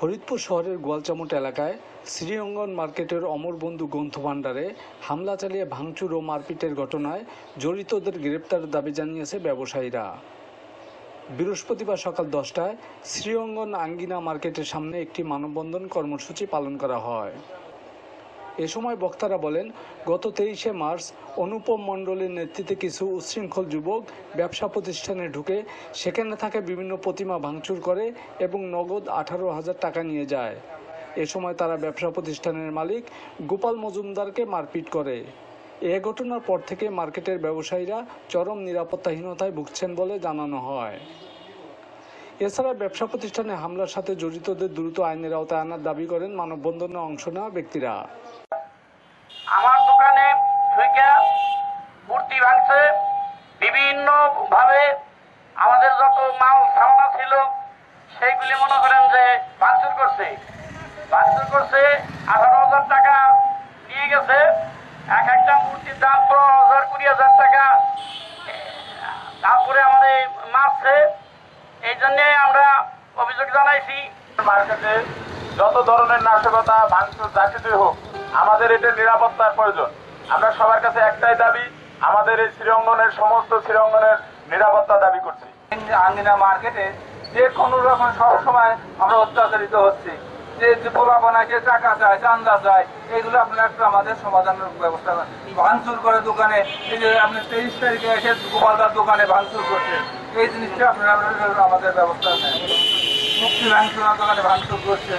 ফরিদপুর শহরের গোয়ালচামট এলাকায় শ্রীঅঙ্গন মার্কেটের অমর বন্ধু গ্রন্থভাণ্ডারে হামলা চালিয়ে ভাঙচুর ও মারপিটের ঘটনায় জড়িতদের গ্রেপ্তারের দাবি জানিয়েছে ব্যবসায়ীরা। বৃহস্পতিবার সকাল 10টায় শ্রীঅঙ্গন আঙ্গিনা মার্কেটের সামনে একটি মানববন্ধন কর্মসূচি পালন করা হয়। এ সময় বক্তারা বলেন, গত 23শে মার্চ অনুপম মণ্ডলের নেতৃত্বে কিছু উচ্ছৃঙ্খল যুবক ব্যবসা প্রতিষ্ঠানে ঢুকে সেখানে থাকা বিভিন্ন প্রতিমা ভাঙচুর করে এবং নগদ 18,000 টাকা নিয়ে যায়। এ সময় তারা ব্যবসা প্রতিষ্ঠানের মালিক গোপাল মজুমদারকে মারপিট করে। এ ঘটনার পর থেকে মার্কেটের ব্যবসায়ীরা চরম নিরাপত্তাহীনতায় ভুগছেন বলে জানানো হয়। এছাড়া ব্যবসা প্রতিষ্ঠানে হামলার সাথে জড়িতদের দ্রুত আইনের আওতায় আনার দাবি করেন মানববন্ধনে অংশ নেওয়া ব্যক্তিরা। আমার দোকানে ঢুকে মূর্তি ভাঙছে, বিভিন্ন ভাবে আমাদের যত মাল সামনা ছিল সেইগুলি মনে করেন যে ভাঙচুর করছে 18,000 টাকা নিয়ে গেছে। এক একটা মূর্তির দাম 15,000 20,000 টাকা। তারপরে আমাদের মারছে, এই জন্য আমরা অভিযোগ জানাইছি। মার্কেটে যত ধরনের নাশকতা ভাঙচুর যা কিছুই হোক, আমাদের এটা নিরাপত্তার প্রয়োজন। আমরা সবার কাছে একটাই দাবি, আমাদের এই শ্রীঅঙ্গনের সমস্ত শ্রীঅঙ্গনের নিরাপত্তা দাবি করছি। আঙ্গিনা মার্কেটে যে কোনো রকম সবসময় আমরা অত্যাচারিত হচ্ছি, যে পোলাপানাকে টাকা চায়, চান্দা চায়, এইগুলো আপনার একটু আমাদের সমাধানের ব্যবস্থা করেন। ভাঙচুর করে দোকানে, এই যে আপনি 23 তারিখে এসে গোপালদার দোকানে ভাঙচুর করছেন, এই জিনিসটা আপনারা আমাদের ব্যবস্থা নেন। মুক্তি ভাঙচুর দোকানে ভাঙচুর করছে।